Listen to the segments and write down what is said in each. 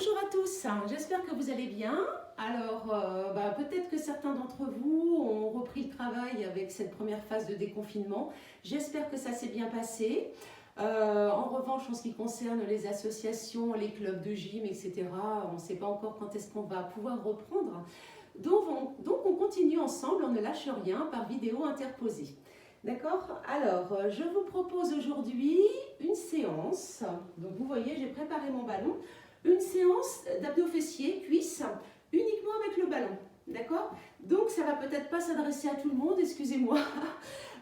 Bonjour à tous, j'espère que vous allez bien. Alors, peut-être que certains d'entre vous ont repris le travail avec cette première phase de déconfinement. J'espère que ça s'est bien passé. En revanche, en ce qui concerne les associations, les clubs de gym, etc., on ne sait pas encore quand est-ce qu'on va pouvoir reprendre. Donc on continue ensemble, on ne lâche rien par vidéo interposée. D'accord? Alors, je vous propose aujourd'hui une séance. Donc vous voyez, j'ai préparé mon ballon. Une séance d'abdos fessiers, cuisses, uniquement avec le ballon. D'accord? Donc ça va peut-être pas s'adresser à tout le monde, excusez-moi.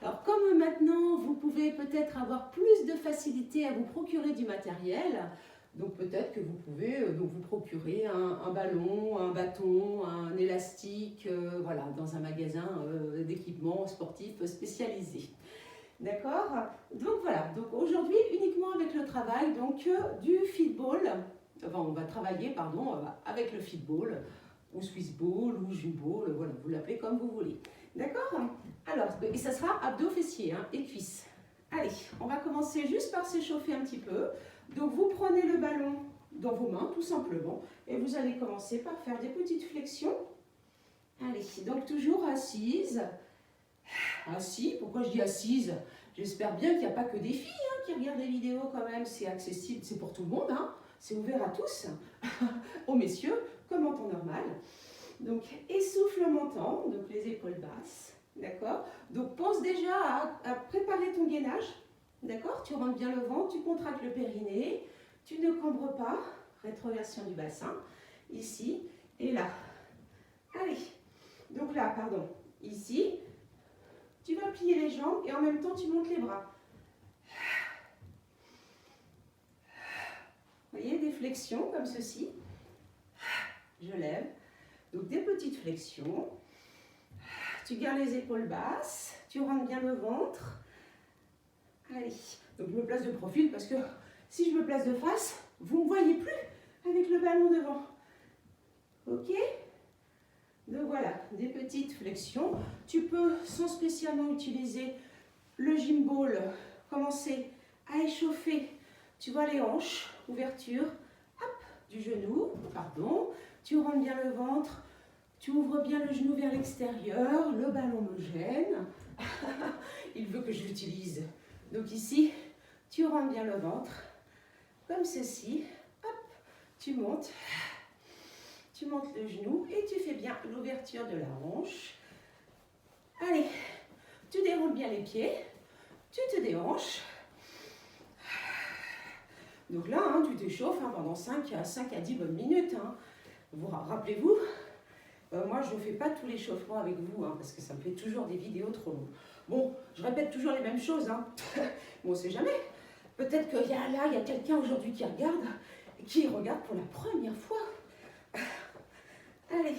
Alors comme maintenant vous pouvez peut-être avoir plus de facilité à vous procurer du matériel, donc peut-être que vous pouvez vous procurer un ballon, un bâton, un élastique, voilà, dans un magasin d'équipements sportifs spécialisé. D'accord? Donc voilà, donc aujourd'hui uniquement avec le travail du fitball. Enfin, on va travailler avec le fitball, ou Swiss ball, ou gym ball, voilà, vous l'appelez comme vous voulez. D'accord? Alors, et ça sera abdos fessiers et cuisses. Allez, on va commencer juste par s'échauffer un petit peu. Donc vous prenez le ballon dans vos mains, tout simplement, et vous allez commencer par faire des petites flexions. Allez, donc toujours assise. Assis, pourquoi je dis assise? J'espère bien qu'il n'y a pas que des filles qui regardent les vidéos quand même, c'est accessible, c'est pour tout le monde, c'est ouvert à tous, aux messieurs, comme en temps normal. Donc essoufflement-temps, donc les épaules basses, d'accord? Donc pense déjà à préparer ton gainage, d'accord? Tu rentres bien le ventre, tu contractes le périnée, tu ne cambres pas, rétroversion du bassin, ici et là. Allez, donc là, pardon, ici, tu vas plier les jambes et en même temps tu montes les bras. Vous voyez, des flexions comme ceci. Je lève. Donc des petites flexions. Tu gardes les épaules basses. Tu rentres bien le ventre. Allez. Donc je me place de profil parce que si je me place de face, vous ne me voyez plus avec le ballon devant. Ok? Donc voilà, des petites flexions. Tu peux, sans spécialement utiliser le gym ball, commencer à échauffer. Tu vois les hanches, ouverture, hop, du genou, pardon. Tu rentres bien le ventre, tu ouvres bien le genou vers l'extérieur, le ballon me gêne. Il veut que je l'utilise. Donc ici, tu rentres bien le ventre, comme ceci, hop, tu montes le genou et tu fais bien l'ouverture de la hanche. Allez, tu déroules bien les pieds, tu te déhanches. Donc là, tu t'échauffes pendant 5 à 10 bonnes minutes. Rappelez-vous, moi je ne fais pas tout l'échauffement avec vous, parce que ça me fait toujours des vidéos trop longues. Bon, je répète toujours les mêmes choses, mais on ne sait jamais. Peut-être qu'il y a quelqu'un aujourd'hui qui regarde pour la première fois. Allez,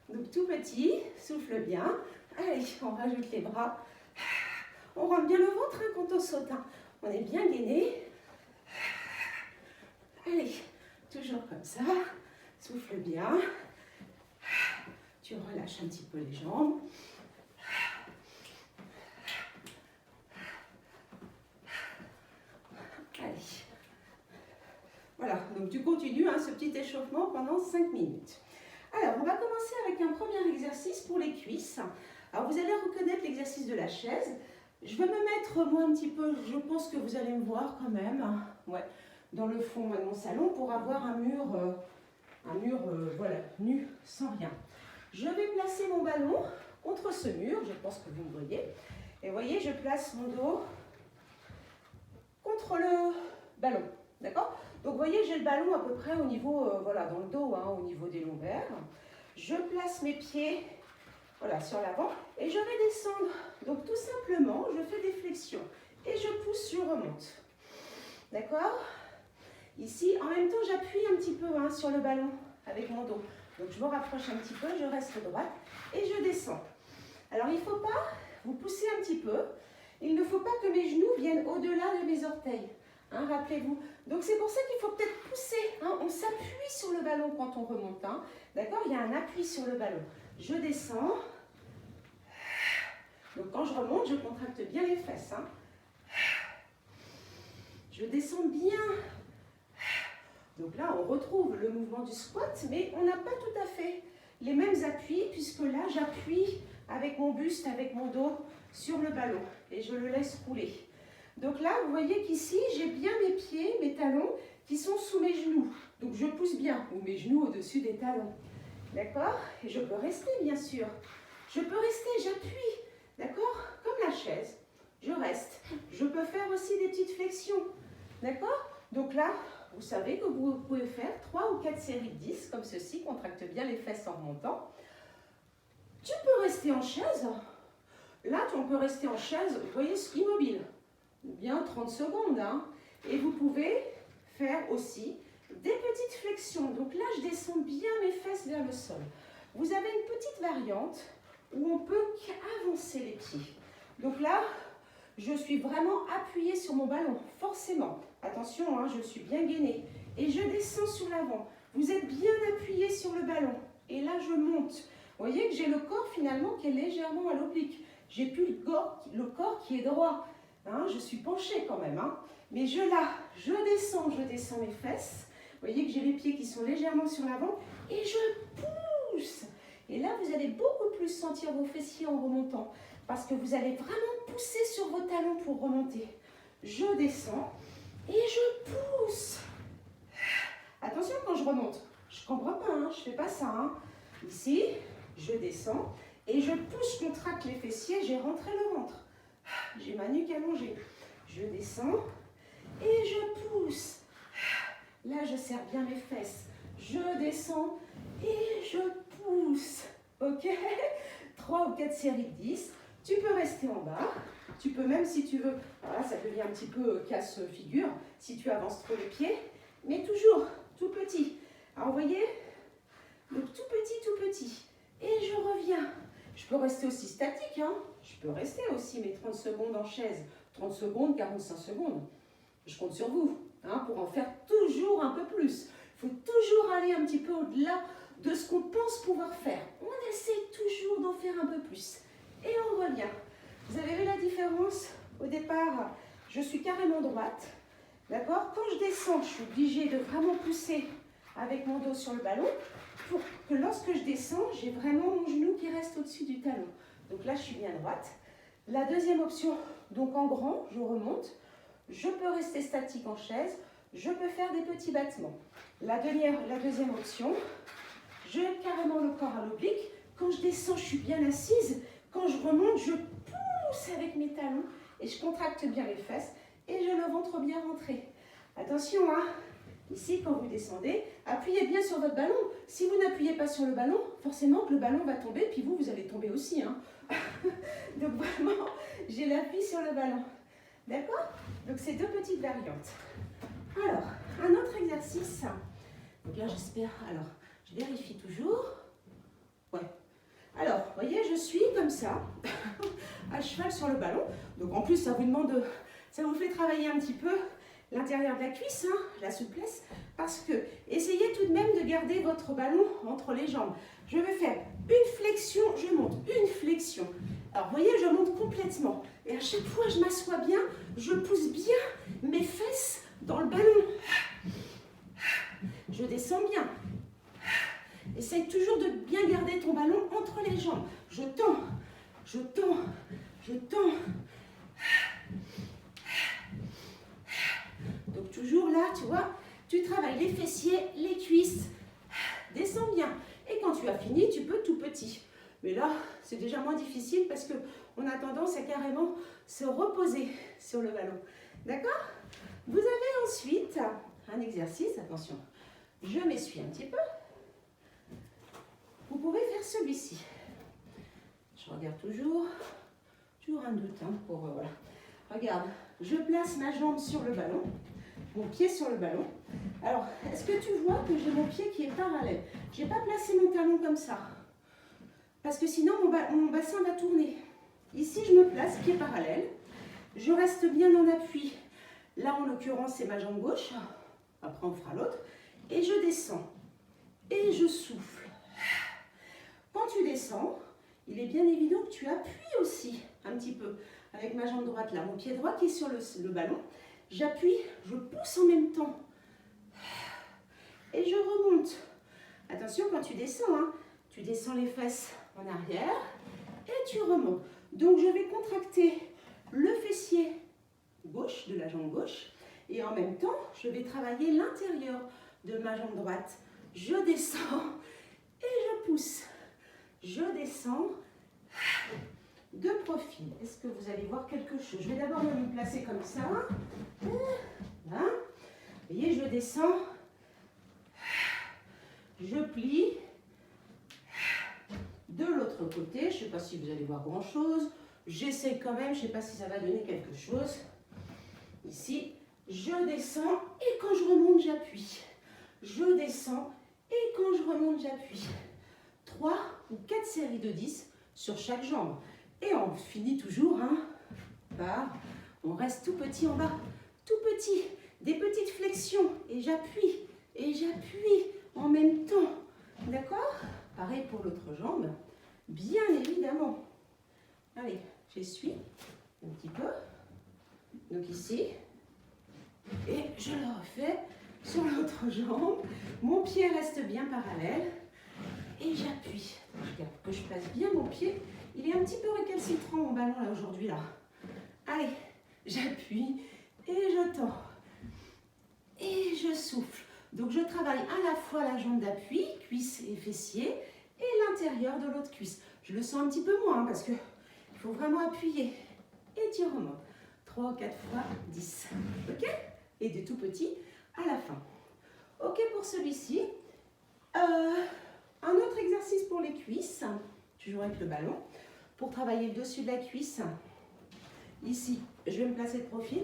donc tout petit, souffle bien. Allez, on rajoute les bras. On rentre bien le ventre quand on saute. On est bien gainé. Allez, toujours comme ça. Souffle bien. Tu relâches un petit peu les jambes. Allez. Voilà, donc tu continues ce petit échauffement pendant 5 minutes. Alors, on va commencer avec un premier exercice pour les cuisses. Alors, vous allez reconnaître l'exercice de la chaise. Je vais me mettre, moi, un petit peu, je pense que vous allez me voir quand même, dans le fond de mon salon pour avoir un mur, voilà, nu, sans rien. Je vais placer mon ballon contre ce mur, je pense que vous me voyez. Et vous voyez, je place mon dos contre le ballon, d'accord? Donc vous voyez, j'ai le ballon à peu près au niveau, dans le dos, au niveau des lombaires. Je place mes pieds, sur l'avant et je vais descendre. Donc tout simplement, je fais des flexions et je pousse, je remonte. D'accord? Ici, en même temps, j'appuie un petit peu sur le ballon avec mon dos. Donc je me rapproche un petit peu, je reste droite et je descends. Alors il ne faut pas, vous poussez un petit peu, il ne faut pas que mes genoux viennent au-delà de mes orteils. Rappelez-vous. Donc c'est pour ça qu'il faut peut-être pousser. On s'appuie sur le ballon quand on remonte. D'accord? Il y a un appui sur le ballon. Je descends. Donc quand je remonte, je contracte bien les fesses. Je descends bien. Donc là, on retrouve le mouvement du squat, mais on n'a pas tout à fait les mêmes appuis, puisque là, j'appuie avec mon buste, avec mon dos sur le ballon et je le laisse rouler. Donc là, vous voyez qu'ici, j'ai bien mes pieds, mes talons qui sont sous mes genoux. Donc je pousse bien, ou mes genoux au-dessus des talons. D'accord? Et je peux rester, bien sûr. Je peux rester, j'appuie. D'accord? Comme la chaise. Je reste. Je peux faire aussi des petites flexions. D'accord? Donc là, vous savez que vous pouvez faire 3 ou 4 séries de 10, comme ceci, contracte bien les fesses en remontant. Tu peux rester en chaise. Là, on peut rester en chaise, vous voyez, immobile. Bien 30 secondes. Hein. Et vous pouvez faire aussi des petites flexions. Donc là, je descends bien mes fesses vers le sol. Vous avez une petite variante où on peut avancer les pieds. Donc là, je suis vraiment appuyée sur mon ballon, forcément. Attention, hein, je suis bien gainée. Et je descends sur l'avant. Vous êtes bien appuyé sur le ballon. Et là, je monte. Vous voyez que j'ai le corps finalement qui est légèrement à l'oblique. J'ai plus le corps qui est droit. Hein, je suis penchée quand même. Hein. Mais je descends mes fesses. Vous voyez que j'ai les pieds qui sont légèrement sur l'avant. Et je pousse. Et là, vous allez beaucoup plus sentir vos fessiers en remontant. Parce que vous allez vraiment pousser sur vos talons pour remonter. Je descends et je pousse. Attention quand je remonte. Je ne comprends pas, hein, je ne fais pas ça. Hein. Ici, je descends et je pousse, je contracte les fessiers, j'ai rentré le ventre. J'ai ma nuque allongée. Je descends et je pousse. Là, je serre bien mes fesses. Je descends et je pousse. Ok? 3 ou 4 séries de 10. Tu peux rester en bas. Tu peux même, si tu veux, voilà, ça devient un petit peu casse-figure, si tu avances trop les pieds, mais toujours tout petit. Alors, vous voyez? Donc, tout petit. Et je reviens. Je peux rester aussi statique, hein. Je peux rester aussi mes 30 secondes en chaise. 30 secondes, 45 secondes. Je compte sur vous, hein, pour en faire toujours un peu plus. Il faut toujours aller un petit peu au-delà de ce qu'on pense pouvoir faire. On essaie toujours d'en faire un peu plus. Et on revient. Vous avez vu la différence? Au départ, je suis carrément droite. D'accord? Quand je descends, je suis obligée de vraiment pousser avec mon dos sur le ballon pour que lorsque je descends, j'ai vraiment mon genou qui reste au-dessus du talon. Donc là, je suis bien droite. La deuxième option, donc en grand, je remonte. Je peux rester statique en chaise. Je peux faire des petits battements. La deuxième option, je carrément le corps à l'oblique. Quand je descends, je suis bien assise. Quand je remonte, je pousse avec mes talons et je contracte bien les fesses et je le ventre bien rentré. Attention, hein. Ici, quand vous descendez, appuyez bien sur votre ballon. Si vous n'appuyez pas sur le ballon, forcément que le ballon va tomber, puis vous allez tomber aussi. Hein. Donc vraiment, j'ai l'appui sur le ballon. D'accord? Donc c'est deux petites variantes. Alors, un autre exercice. Donc là, j'espère. Alors, je vérifie toujours. Ouais. Alors, vous voyez, je suis comme ça, à cheval sur le ballon. Donc en plus, ça vous fait travailler un petit peu l'intérieur de la cuisse, hein, la souplesse, parce que essayez tout de même de garder votre ballon entre les jambes. Je vais faire une flexion, je monte, une flexion. Alors, vous voyez, je monte complètement. Et à chaque fois, je m'assois bien, je pousse bien mes fesses dans le ballon. Je descends bien. Essaye toujours de bien garder ton ballon entre les jambes. Je tends, je tends, je tends. Donc toujours là, tu vois, tu travailles les fessiers, les cuisses. Descends bien. Et quand tu as fini, tu peux tout petit. Mais là, c'est déjà moins difficile parce qu'on a tendance à carrément se reposer sur le ballon. D'accord? Vous avez ensuite un exercice, attention, je m'essuie un petit peu. Vous pouvez faire celui-ci. Je regarde toujours un doute, hein, pour voilà. Regarde, je place ma jambe sur le ballon, mon pied sur le ballon. Alors, est-ce que tu vois que j'ai mon pied qui est parallèle? Je n'ai pas placé mon talon comme ça, parce que sinon mon bassin va tourner. Ici, je me place, pied parallèle. Je reste bien en appui. Là, en l'occurrence, c'est ma jambe gauche. Après, on fera l'autre. Et je descends. Et je souffle. Quand tu descends, il est bien évident que tu appuies aussi un petit peu avec ma jambe droite là, mon pied droit qui est sur le ballon. J'appuie, je pousse en même temps. et je remonte. Attention quand tu descends, hein, tu descends les fesses en arrière et tu remontes. Donc je vais contracter le fessier gauche de la jambe gauche et en même temps je vais travailler l'intérieur de ma jambe droite. Je descends et je pousse. Je descends de profil. Est-ce que vous allez voir quelque chose? Je vais d'abord me placer comme ça. Voilà. Vous voyez, je descends, je plie. De l'autre côté, je ne sais pas si vous allez voir grand chose. J'essaie quand même, je ne sais pas si ça va donner quelque chose. Ici, je descends et quand je remonte, j'appuie. Je descends et quand je remonte, j'appuie. 3 ou 4 séries de 10 sur chaque jambe. Et on finit toujours par, on reste tout petit en bas, tout petit, des petites flexions. Et j'appuie en même temps. D'accord? Pareil pour l'autre jambe, bien évidemment. Allez, j'essuie un petit peu. Donc ici, et je le refais sur l'autre jambe. Mon pied reste bien parallèle et j'appuie. Je regarde que je place bien mon pied. Il est un petit peu récalcitrant mon ballon là aujourd'hui là. Allez, j'appuie et je tends. Et je souffle. Donc je travaille à la fois la jambe d'appui, cuisse et fessier, et l'intérieur de l'autre cuisse. Je le sens un petit peu moins parce que il faut vraiment appuyer. Et tu remontes. 3 ou 4 fois 10. Ok? Et des tout petits à la fin. Ok pour celui-ci. Un autre exercice pour les cuisses, toujours avec le ballon, pour travailler le dessus de la cuisse. Ici, je vais me placer de profil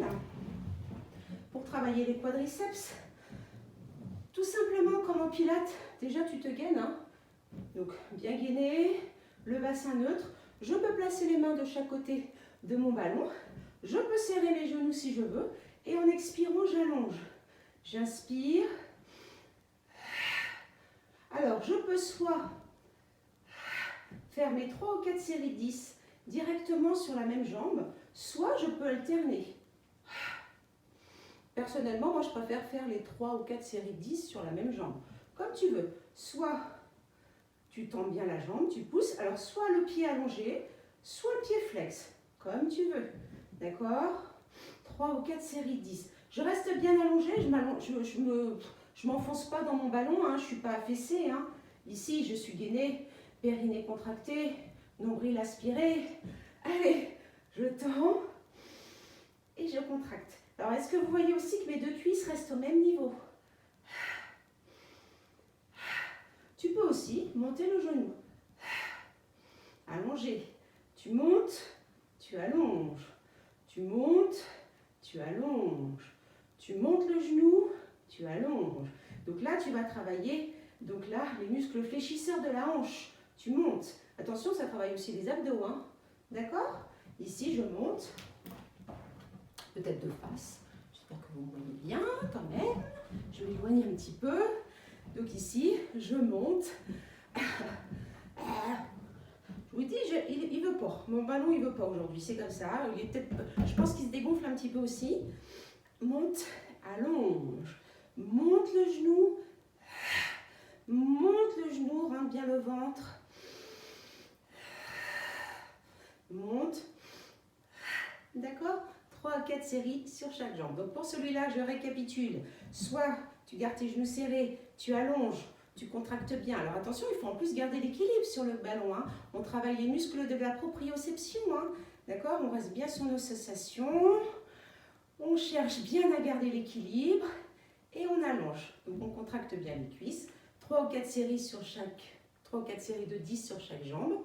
pour travailler les quadriceps. Tout simplement comme en pilates, déjà tu te gaines. Donc bien gainé, le bassin neutre. Je peux placer les mains de chaque côté de mon ballon. Je peux serrer mes genoux si je veux. Et en expirant, j'allonge. J'inspire. Alors, je peux soit faire mes 3 ou 4 séries de 10 directement sur la même jambe, soit je peux alterner. Personnellement, moi, je préfère faire les 3 ou 4 séries de 10 sur la même jambe. Comme tu veux. Soit tu tends bien la jambe, tu pousses. Alors, soit le pied allongé, soit le pied flex. Comme tu veux. D'accord? 3 ou 4 séries de 10. Je reste bien allongée. Je m'enfonce pas dans mon ballon. Je ne suis pas affaissée. Ici, je suis gainée. Périnée contracté. Nombril aspiré. Allez, je tends. Et je contracte. Alors, est-ce que vous voyez aussi que mes deux cuisses restent au même niveau? Tu peux aussi monter le genou. Allonger. Tu montes, tu allonges. Tu montes, tu allonges. Tu montes le genou, tu allonges. Donc là, tu vas travailler les muscles fléchisseurs de la hanche. Tu montes. Attention, ça travaille aussi les abdos. D'accord? Ici, je monte. Peut-être de face. J'espère que vous me voyez bien quand même. Je m'éloigne un petit peu. Donc ici, je monte. Je vous dis, il ne veut pas. Mon ballon, il ne veut pas aujourd'hui. C'est comme ça. Je pense qu'il se dégonfle un petit peu aussi. Monte, allonge. Monte le genou. Monte le genou, rentre bien le ventre. Monte. D'accord? 3 à 4 séries sur chaque jambe. Donc pour celui-là, je récapitule. Soit tu gardes tes genoux serrés, tu allonges, tu contractes bien. Alors attention, il faut en plus garder l'équilibre sur le ballon. On travaille les muscles de la proprioception. D'accord? On reste bien sur nos sensations. On cherche bien à garder l'équilibre. Et on allonge. Donc on contracte bien les cuisses. 3 ou 4 séries sur chaque. 3 ou 4 séries de 10 sur chaque jambe.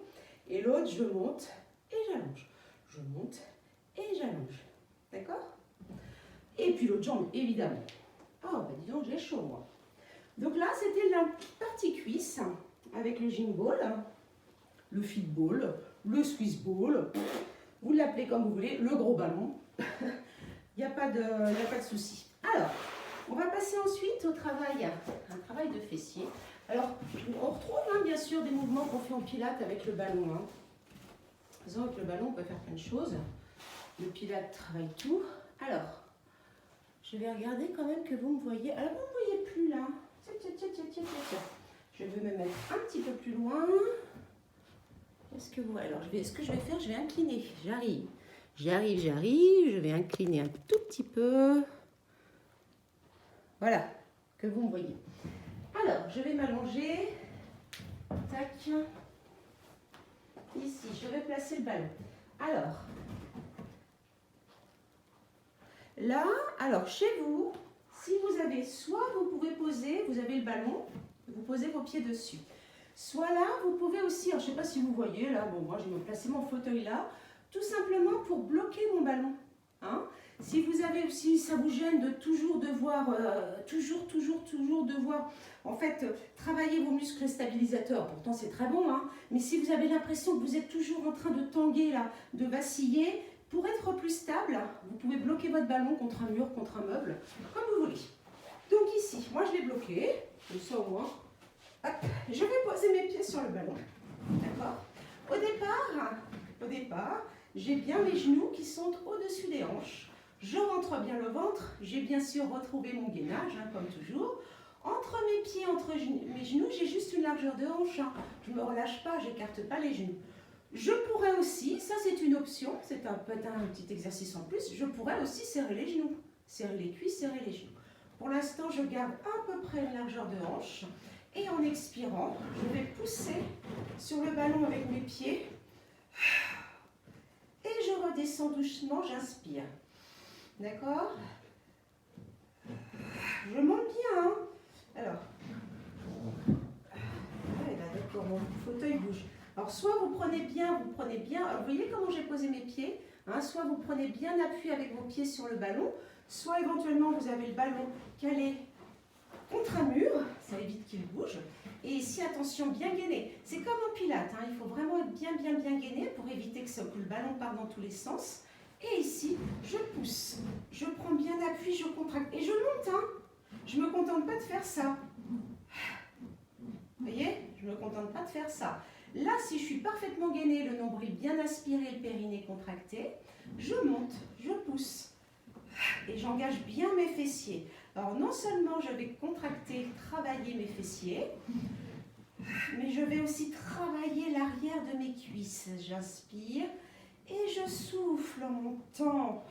Et l'autre, je monte et j'allonge. Je monte et j'allonge. D'accord? Et puis l'autre jambe, évidemment. Oh, bah dis donc, j'ai chaud, moi. Donc là, c'était la partie cuisse avec le gym ball, le fit ball, le Swiss ball. Vous l'appelez comme vous voulez, le gros ballon. Il n'y a pas de souci. Alors, on va passer ensuite au travail, un travail de fessier. Alors, on retrouve bien sûr des mouvements qu'on fait en pilates avec le ballon. Avec le ballon, on peut faire plein de choses. Le pilates travaille tout. Alors, je vais regarder quand même que vous me voyez. Alors, vous ne me voyez plus là. Je vais me mettre un petit peu plus loin. Est-ce que vous... Alors, ce que je vais faire, je vais incliner. J'arrive. Je vais incliner un tout petit peu. Voilà, que vous me voyez. Alors, je vais m'allonger. Tac. Ici, je vais placer le ballon. Alors, là, alors chez vous, si vous avez, soit vous pouvez poser, vous avez le ballon, vous posez vos pieds dessus. Soit là, vous pouvez aussi, alors je ne sais pas si vous voyez, là, bon, moi je vais me placer mon fauteuil là, tout simplement pour bloquer mon ballon. Hein. Si vous avez, si ça vous gêne de toujours devoir, toujours devoir, en fait, travailler vos muscles stabilisateurs, pourtant c'est très bon, hein, mais si vous avez l'impression que vous êtes toujours en train de tanguer là, de vaciller, pour être plus stable, vous pouvez bloquer votre ballon contre un mur, contre un meuble, comme vous voulez. Donc ici, moi je l'ai bloqué, comme ça au moins. Hop, je vais poser mes pieds sur le ballon. D'accord. Au départ, j'ai bien mes genoux qui sont au-dessus des hanches. Je rentre bien le ventre. J'ai bien sûr retrouvé mon gainage, hein, comme toujours. Entre mes pieds, entre mes genoux, j'ai juste une largeur de hanche. Hein. Je ne me relâche pas, je n'écarte pas les genoux. Je pourrais aussi, ça c'est une option, c'est peut-être un petit exercice en plus, je pourrais aussi serrer les genoux. Serrer les cuisses, serrer les genoux. Pour l'instant, je garde à peu près une largeur de hanche. Et en expirant, je vais pousser sur le ballon avec mes pieds. Et je redescends doucement, j'inspire. D'accord? Je monte bien. Hein. Alors, là, d'accord, mon fauteuil bouge. Alors, soit vous prenez bien, alors, vous voyez comment j'ai posé mes pieds, hein, soit vous prenez bien appui avec vos pieds sur le ballon, soit éventuellement vous avez le ballon calé contre un mur, ça évite qu'il bouge. Et ici, attention, bien gainé. C'est comme en pilates, hein, il faut vraiment être bien gainé pour éviter que le ballon parte dans tous les sens. Et ici, je pousse, je prends bien appui, je contracte. Et je monte, hein. Je ne me contente pas de faire ça. Vous voyez, je ne me contente pas de faire ça. Là, si je suis parfaitement gainée, le nombril bien aspiré, le périnée contracté, je monte, je pousse. Et j'engage bien mes fessiers. Alors non seulement je vais contracter, travailler mes fessiers, mais je vais aussi travailler l'arrière de mes cuisses. J'inspire et je souffle en montant.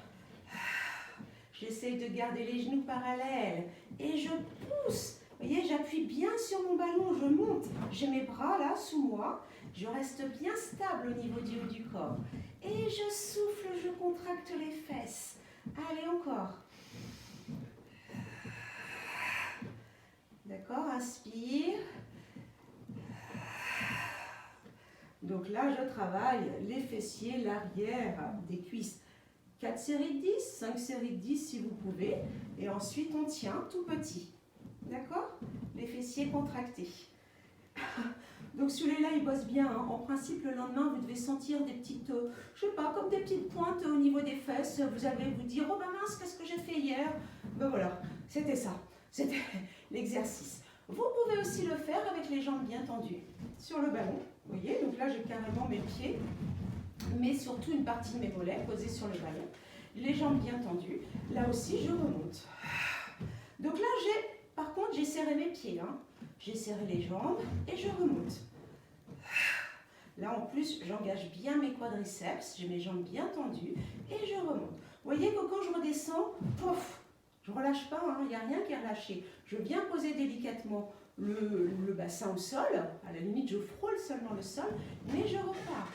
J'essaie de garder les genoux parallèles et je pousse. Vous voyez, j'appuie bien sur mon ballon, je monte. J'ai mes bras là sous moi. Je reste bien stable au niveau du haut du corps. Et je souffle, je contracte les fesses. Allez, encore. D'accord, inspire. Donc là, je travaille les fessiers, l'arrière des cuisses. 4 séries de 10, 5 séries de 10 si vous pouvez. Et ensuite, on tient tout petit. D'accord? Les fessiers contractés. Donc celui-là, il bosse bien. Hein. En principe, le lendemain, vous devez sentir des petites, je sais pas, comme des petites pointes au niveau des fesses. Vous allez vous dire, oh ben mince, qu'est-ce que j'ai fait hier? Ben voilà, c'était ça. C'était l'exercice. Vous pouvez aussi le faire avec les jambes bien tendues sur le ballon. Vous voyez, donc là, j'ai carrément mes pieds, mais surtout une partie de mes mollets posés sur le ballon. Les jambes bien tendues. Là aussi, je remonte. Donc là, par contre, j'ai serré mes pieds. Hein. J'ai serré les jambes et je remonte. Là, en plus, j'engage bien mes quadriceps. J'ai mes jambes bien tendues et je remonte. Vous voyez que quand je redescends, pouf, je ne relâche pas. Il n'y a rien qui est relâché. Je viens poser délicatement le bassin au sol. À la limite, je frôle seulement le sol, mais je repars.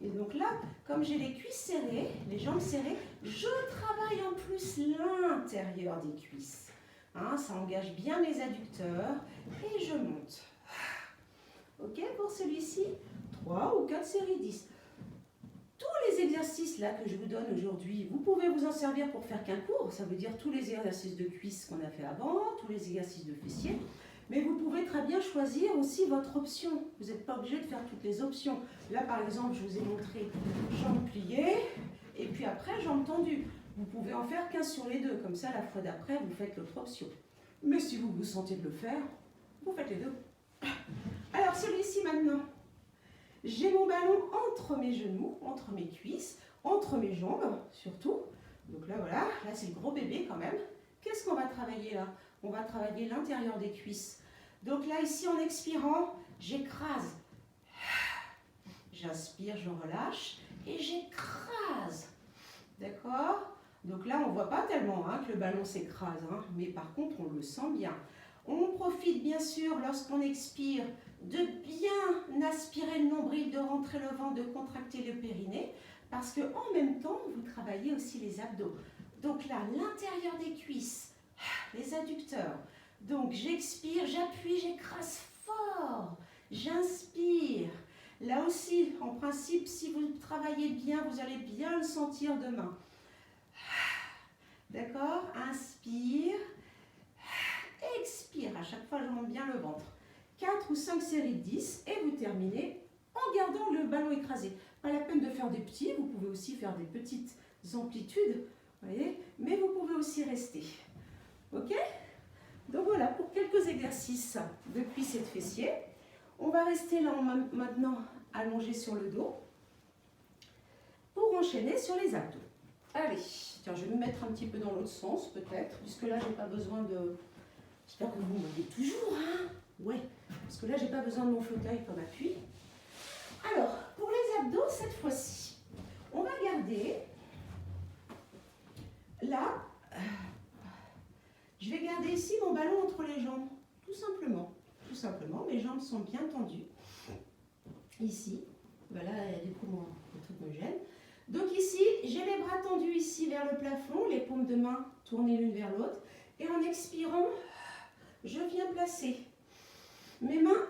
Et donc là, comme j'ai les cuisses serrées, les jambes serrées, je travaille en plus l'intérieur des cuisses. Hein, ça engage bien mes adducteurs et je monte. Ok, pour celui-ci, 3 ou 4 séries 10. Tous les exercices là que je vous donne aujourd'hui, vous pouvez vous en servir pour faire qu'un cours. Ça veut dire tous les exercices de cuisses qu'on a fait avant, tous les exercices de fessiers. Mais vous pouvez très bien choisir aussi votre option. Vous n'êtes pas obligé de faire toutes les options. Là, par exemple, je vous ai montré jambes pliées et puis après, jambes tendues. Vous pouvez en faire qu'un sur les deux. Comme ça, la fois d'après, vous faites l'autre option. Mais si vous vous sentez de le faire, vous faites les deux. Alors, celui-ci maintenant. J'ai mon ballon entre mes genoux, entre mes cuisses, entre mes jambes surtout. Donc là, voilà. Là, c'est le gros bébé quand même. Qu'est-ce qu'on va travailler là? on va travailler l'intérieur des cuisses. Donc là, ici, en expirant, j'écrase. J'inspire, je relâche et j'écrase. D'accord? Donc là, on ne voit pas tellement que le ballon s'écrase, mais par contre, on le sent bien. On profite bien sûr, lorsqu'on expire, de bien aspirer le nombril, de rentrer le ventre, de contracter le périnée, parce qu'en même temps, vous travaillez aussi les abdos. Donc là, l'intérieur des cuisses, les adducteurs. Donc j'expire, j'appuie, j'écrase fort. J'inspire. Là aussi, en principe, si vous travaillez bien, vous allez bien le sentir demain. D'accord? Inspire. Expire. À chaque fois, je monte bien le ventre. 4 ou 5 séries de 10 et vous terminez en gardant le ballon écrasé. Pas la peine de faire des petits, vous pouvez aussi faire des petites amplitudes, voyez, mais vous pouvez aussi rester. Ok? Donc voilà, pour quelques exercices de cuisses et de fessiers. On va rester là maintenant allongé sur le dos pour enchaîner sur les abdos. Allez, tiens, je vais me mettre un petit peu dans l'autre sens peut-être, puisque là, j'ai pas besoin de... J'espère que vous m'aidez toujours, Ouais, parce que là, j'ai pas besoin de mon fauteuil comme appui. Alors, pour les abdos, cette fois-ci, on va garder là, je vais garder ici mon ballon entre les jambes, tout simplement. Tout simplement, mes jambes sont bien tendues. Ici, voilà, du coup, le truc me gêne. Donc ici, j'ai les bras tendus ici vers le plafond, les paumes de main tournées l'une vers l'autre. Et en expirant, je viens placer mes mains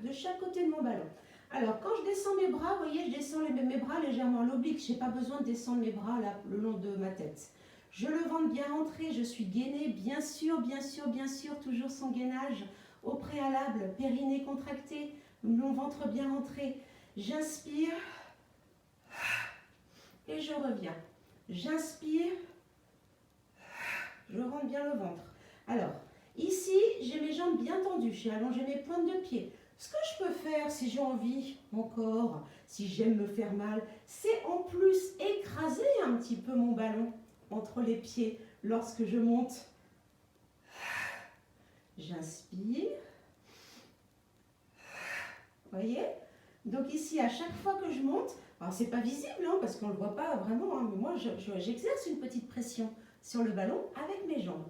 de chaque côté de mon ballon. Alors, quand je descends mes bras, vous voyez, je descends mes bras légèrement à l'oblique. Je n'ai pas besoin de descendre mes bras là, le long de ma tête. Je le ventre bien rentré, je suis gainée, bien sûr, bien sûr, bien sûr, toujours sans gainage. Au préalable, périnée contracté, mon ventre bien rentré. J'inspire et je reviens. J'inspire, je rentre bien le ventre. Alors, ici, j'ai mes jambes bien tendues, j'ai allongé mes pointes de pied. Ce que je peux faire, si j'ai envie encore, si j'aime me faire mal, c'est en plus écraser un petit peu mon ballon entre les pieds lorsque je monte. J'inspire. Vous voyez? Donc ici, à chaque fois que je monte, alors c'est pas visible parce qu'on ne le voit pas vraiment, mais moi j'exerce une petite pression sur le ballon avec mes jambes.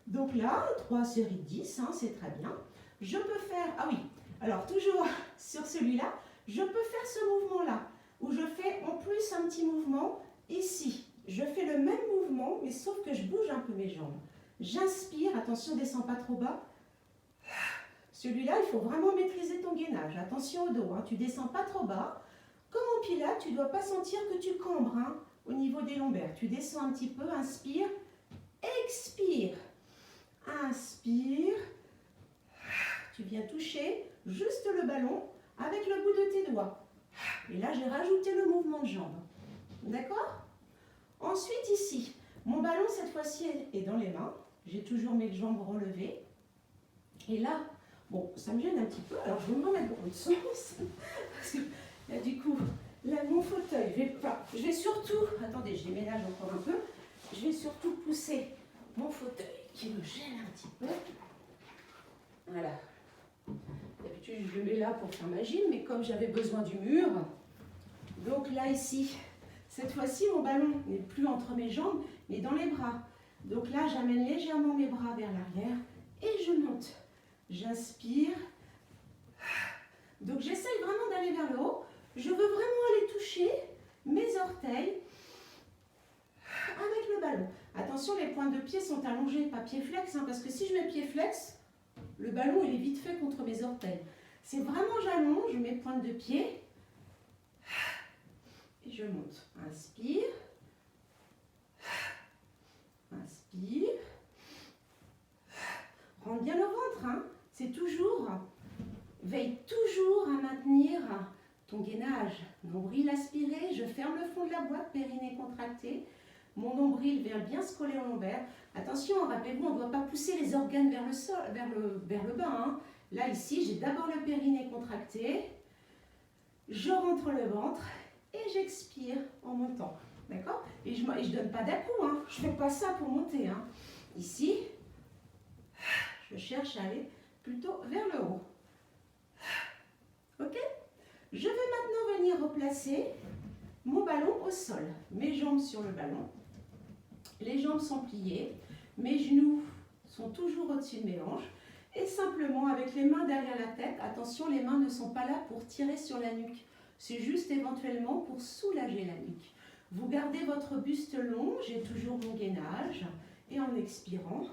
Donc là, 3 séries de 10, c'est très bien. Je peux faire, ah oui, alors toujours sur celui-là, je peux faire ce mouvement-là, où je fais en plus un petit mouvement ici. Je fais le même mouvement, mais sauf que je bouge un peu mes jambes. J'inspire, attention, descends pas trop bas. Celui-là, il faut vraiment maîtriser ton gainage. Attention au dos, tu descends pas trop bas. Comme en pilates, tu ne dois pas sentir que tu cambres au niveau des lombaires. Tu descends un petit peu, inspire, expire. Inspire. Tu viens toucher juste le ballon avec le bout de tes doigts. Et là, j'ai rajouté le mouvement de jambe. D'accord? Ensuite, ici, mon ballon, cette fois-ci, est dans les mains. J'ai toujours mes jambes relevées. Et là, bon, ça me gêne un petit peu. Alors, je vais me remettre dans l'autre sens. Parce que là, du coup, là, mon fauteuil, je vais surtout... Attendez, je déménage encore un peu. Je vais surtout pousser mon fauteuil qui me gêne un petit peu. Voilà. D'habitude, je le mets là pour faire ma gym, mais comme j'avais besoin du mur, donc là, ici, cette fois-ci, mon ballon n'est plus entre mes jambes, mais dans les bras. Donc là, j'amène légèrement mes bras vers l'arrière et je monte. J'inspire. Donc, j'essaye vraiment d'aller vers le haut. Je veux vraiment aller toucher mes orteils avec le ballon. Attention, les pointes de pied sont allongées, pas pied flex, parce que si je mets pied flex, le ballon il est vite fait contre mes orteils. C'est vraiment j'allonge mes pointes de pied et je monte. Inspire. Inspire. Rentre bien le ventre. C'est toujours, veille toujours à maintenir ton gainage. Nombril aspiré, je ferme le fond de la boîte, périnée contracté. Mon nombril vient bien se coller au lombaire. Attention, rappelez-vous, on ne doit pas pousser les organes vers le sol, vers le bas. Là, ici, j'ai d'abord le périnée contracté. Je rentre le ventre et j'expire en montant. D'accord? Et je ne donne pas d'à-coup. Je ne fais pas ça pour monter. Ici, Je cherche à aller plutôt vers le haut. Ok? Je vais maintenant venir replacer mon ballon au sol. Mes jambes sur le ballon. Les jambes sont pliées. Mes genoux sont toujours au-dessus de mes hanches. Et simplement avec les mains derrière la tête, attention, les mains ne sont pas là pour tirer sur la nuque. C'est juste éventuellement pour soulager la nuque. Vous gardez votre buste long, j'ai toujours mon gainage. Et en expirant,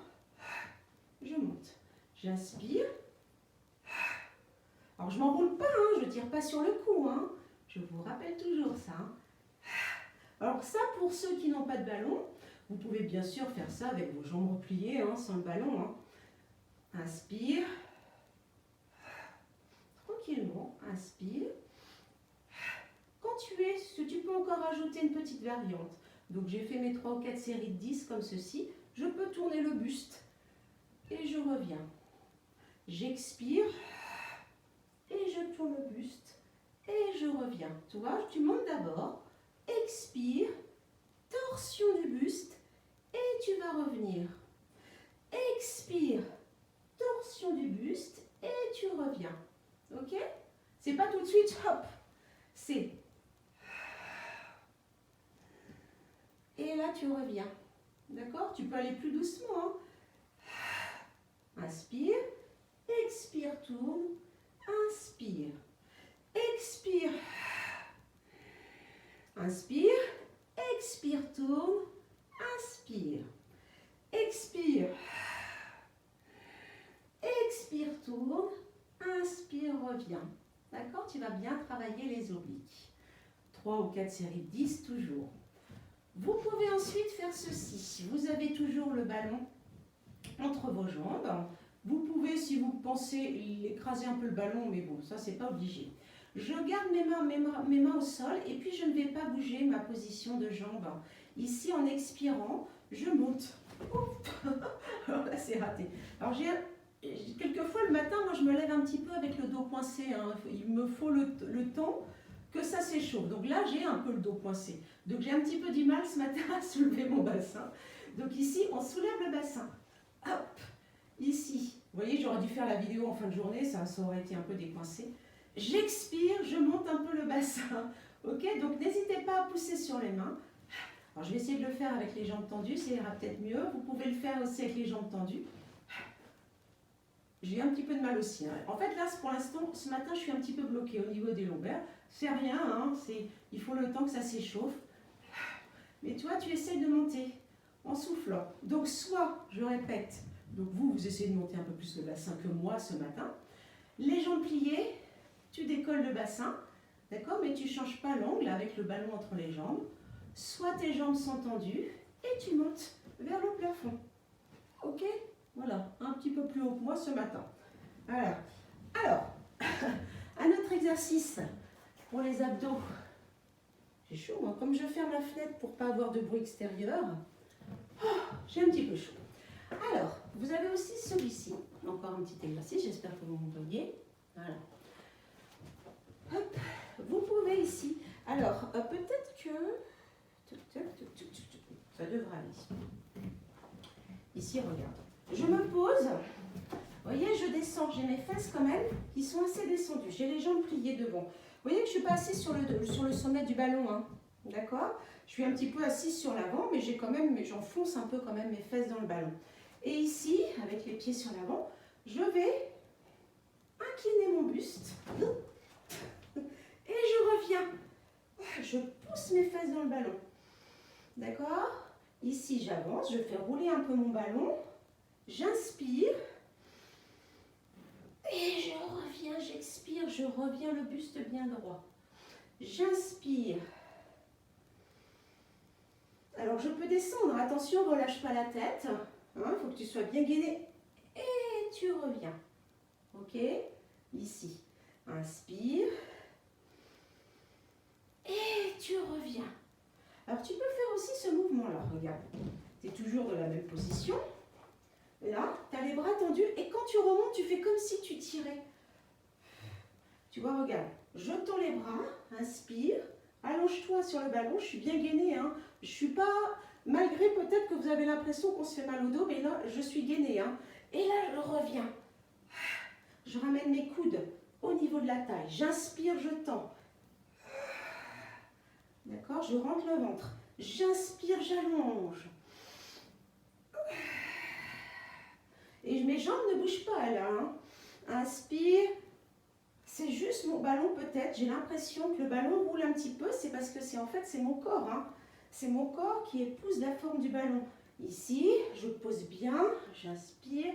je monte. J'inspire. Alors je ne m'enroule pas, hein, je ne tire pas sur le cou. Hein. Je vous rappelle toujours ça. Alors ça, pour ceux qui n'ont pas de ballon, vous pouvez bien sûr faire ça avec vos jambes repliées, hein, sans le ballon. Hein. Inspire. Tranquillement, inspire. Quand tu peux encore ajouter une petite variante. Donc j'ai fait mes 3 ou 4 séries de 10 comme ceci. Je peux tourner le buste. Et je reviens. J'expire. Et je tourne le buste. Et je reviens. Tu vois, tu montes d'abord. Expire. Torsion du buste. Et tu vas revenir. Expire. Torsion du buste. Et tu reviens. Ok? C'est pas tout de suite, hop. C'est. Et là, tu reviens. D'accord? Tu peux aller plus doucement. Hein? Inspire. Expire, tourne. Inspire. Expire. Inspire. Expire, tourne. Inspire. Expire. Expire, tourne. Inspire, reviens. D'accord? Tu vas bien travailler les obliques. 3 ou 4 séries de 10 toujours. Vous pouvez ensuite faire ceci. Vous avez toujours le ballon entre vos jambes. Vous pouvez, si vous pensez, écraser un peu le ballon, mais bon, ça, c'est pas obligé. Je garde mes mains au sol et puis je ne vais pas bouger ma position de jambe. Ici, en expirant, je monte. Alors là, c'est raté. Alors, quelquefois, le matin, moi, je me lève un petit peu avec le dos coincé. Hein. Il me faut le temps que ça s'échauffe. Donc là, j'ai un peu le dos coincé. Donc, j'ai un petit peu du mal ce matin à soulever mon bassin. Donc ici, on soulève le bassin. Hop, ici. Vous voyez, j'aurais dû faire la vidéo en fin de journée, ça aurait été un peu décoincé. J'expire, je monte un peu le bassin. Ok, donc n'hésitez pas à pousser sur les mains. Alors, je vais essayer de le faire avec les jambes tendues, ça ira peut-être mieux. Vous pouvez le faire aussi avec les jambes tendues. J'ai un petit peu de mal aussi. Hein. En fait, là, pour l'instant, ce matin, je suis un petit peu bloquée au niveau des lombaires. C'est rien, hein, il faut le temps que ça s'échauffe. Mais toi, tu essaies de monter en soufflant. Donc, soit, je répète, donc vous essayez de monter un peu plus le bassin que moi ce matin. Les jambes pliées, tu décolles le bassin, d'accord, mais tu ne changes pas l'angle avec le ballon entre les jambes. Soit tes jambes sont tendues et tu montes vers le plafond. Ok? Voilà, un petit peu plus haut que moi ce matin. Voilà. Alors, un autre exercice pour les abdos. J'ai chaud, hein. Comme je ferme la fenêtre pour ne pas avoir de bruit extérieur, j'ai un petit peu chaud. Alors, vous avez aussi celui-ci. Encore un petit exercice, j'espère que vous m'entendez. Voilà. Hop, vous pouvez ici. Alors, peut-être que... Ça devrait aller. Ici, regarde. Je me pose. Vous voyez, je descends. J'ai mes fesses quand même qui sont assez descendues. J'ai les jambes pliées devant. Vous voyez que je ne suis pas assise sur le sommet du ballon. Hein. D'accord? Je suis un petit peu assise sur l'avant, mais j'enfonce un peu quand même mes fesses dans le ballon. Et ici, avec les pieds sur l'avant, je vais incliner mon buste. Et je reviens. Je pousse mes fesses dans le ballon. D'accord? Ici, j'avance, je fais rouler un peu mon ballon. J'inspire. Et je reviens, j'expire, je reviens le buste bien droit. J'inspire. Alors, je peux descendre. Attention, ne relâche pas la tête. Il faut que tu sois bien gainé. Et tu reviens. Ok? Ici. Inspire. Et tu reviens. Alors, tu peux faire aussi ce mouvement-là. Regarde. Tu es toujours dans la même position. Et là, tu as les bras tendus. Et quand tu remontes, tu fais comme si tu tirais. Tu vois, regarde. Je tends les bras. Inspire. Allonge-toi sur le ballon. Je suis bien gainée. Hein. Je suis pas... Malgré peut-être que vous avez l'impression qu'on se fait mal au dos, mais là, je suis gainée. Hein. Et là, je reviens. Je ramène mes coudes au niveau de la taille. J'inspire, je tends. D'accord? Je rentre le ventre. J'inspire, j'allonge. Et mes jambes ne bougent pas là. Hein. Inspire. C'est juste mon ballon peut-être. J'ai l'impression que le ballon roule un petit peu. C'est parce que c'est mon corps. Hein. C'est mon corps qui épouse la forme du ballon. Ici, je pose bien. J'inspire.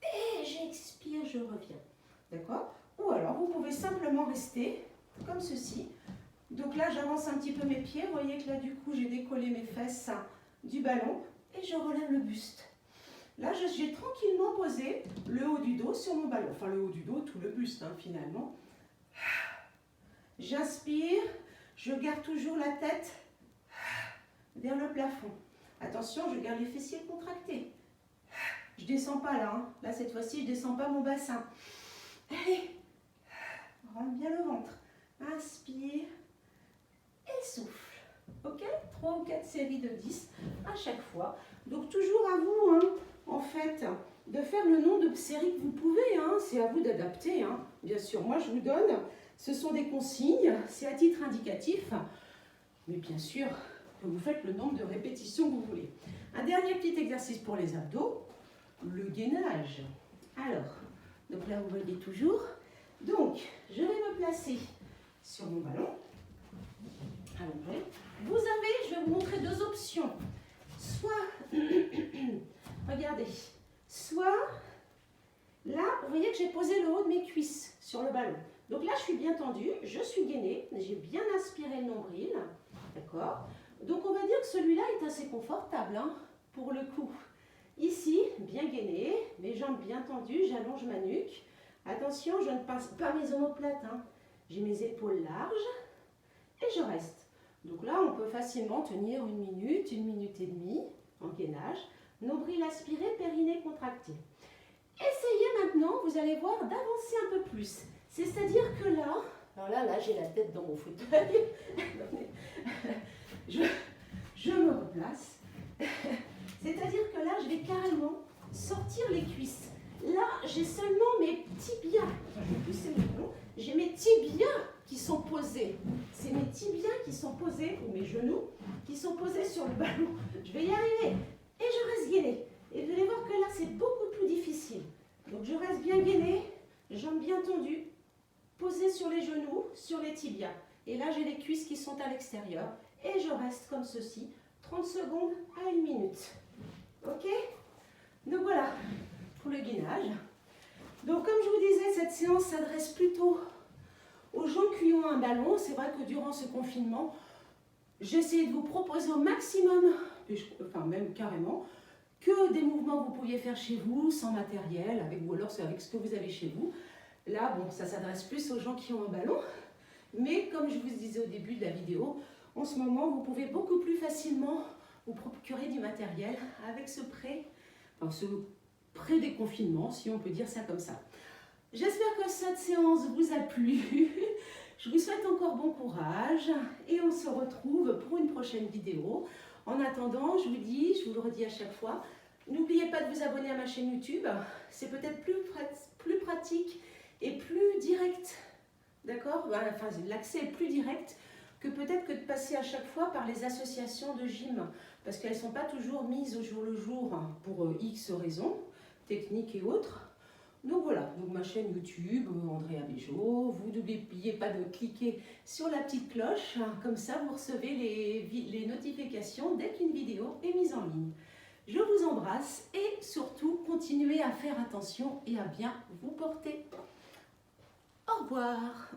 Et j'expire, je reviens. D'accord? Ou alors, vous pouvez simplement rester comme ceci. Donc là, j'avance un petit peu mes pieds. Vous voyez que là, du coup, j'ai décollé mes fesses du ballon et je relève le buste. Là, j'ai tranquillement posé le haut du dos sur mon ballon. Enfin, le haut du dos, tout le buste, hein, finalement. J'inspire. Je garde toujours la tête vers le plafond. Attention, je garde les fessiers contractés. Je ne descends pas là. Hein. Là, cette fois-ci, je ne descends pas mon bassin. Allez. Rentre bien le ventre. Inspire. Et souffle. Ok? 3 ou 4 séries de 10 à chaque fois. Donc, toujours à vous, hein, en fait, de faire le nombre de séries que vous pouvez. Hein. C'est à vous d'adapter. Hein. Bien sûr, moi, je vous donne. Ce sont des consignes. C'est à titre indicatif. Mais bien sûr, vous faites le nombre de répétitions que vous voulez. Un dernier petit exercice pour les abdos. Le gainage. Alors, donc là, vous voyez toujours. Donc, je vais me placer sur mon ballon. Allongé. Vous avez, je vais vous montrer 2 options. Soit, regardez, soit, là, vous voyez que j'ai posé le haut de mes cuisses sur le ballon. Donc là, je suis bien tendue, je suis gainée, j'ai bien aspiré le nombril. D'accord? Donc, on va dire que celui-là est assez confortable, hein, pour le coup. Ici, bien gainé, mes jambes bien tendues, j'allonge ma nuque. Attention, je ne passe pas mes omoplates. Hein. J'ai mes épaules larges et je reste. Donc là, on peut facilement tenir 1 minute et demie en gainage. Nombril aspiré, périnée contracté. Essayez maintenant, vous allez voir, d'avancer un peu plus. C'est-à-dire que là, alors là j'ai la tête dans mon fauteuil. je me replace. C'est-à-dire que là, je vais carrément sortir les cuisses. Là, j'ai seulement mes tibias. Je vais pousser mes genoux. J'ai mes tibias qui sont posés. C'est mes tibias qui sont posés, ou mes genoux, qui sont posés sur le ballon. Je vais y arriver. Et je reste gainée. Et vous allez voir que là, c'est beaucoup plus difficile. Donc, je reste bien gainée, jambes bien tendues, posées sur les genoux, sur les tibias. Et là, j'ai les cuisses qui sont à l'extérieur. Et je reste comme ceci, 30 secondes à 1 minute. Ok? Donc voilà, pour le gainage. Donc comme je vous disais, cette séance s'adresse plutôt aux gens qui ont un ballon. C'est vrai que durant ce confinement, j'ai essayé de vous proposer au maximum, enfin même carrément, que des mouvements que vous pouviez faire chez vous, sans matériel, ou alors c'est avec ce que vous avez chez vous. Là, bon, ça s'adresse plus aux gens qui ont un ballon. Mais comme je vous disais au début de la vidéo, en ce moment, vous pouvez beaucoup plus facilement vous procurer du matériel avec ce pré-déconfinement, si on peut dire ça comme ça. J'espère que cette séance vous a plu. Je vous souhaite encore bon courage et on se retrouve pour une prochaine vidéo. En attendant, je vous le redis à chaque fois, n'oubliez pas de vous abonner à ma chaîne YouTube. C'est peut-être plus pratique et plus direct. D'accord? Enfin, l'accès est plus direct que peut-être que de passer à chaque fois par les associations de gym, parce qu'elles ne sont pas toujours mises au jour le jour pour X raisons, techniques et autres. Donc voilà, donc ma chaîne YouTube, Andrea Béjot, vous n'oubliez pas de cliquer sur la petite cloche, comme ça vous recevez les notifications dès qu'une vidéo est mise en ligne. Je vous embrasse et surtout continuez à faire attention et à bien vous porter. Au revoir.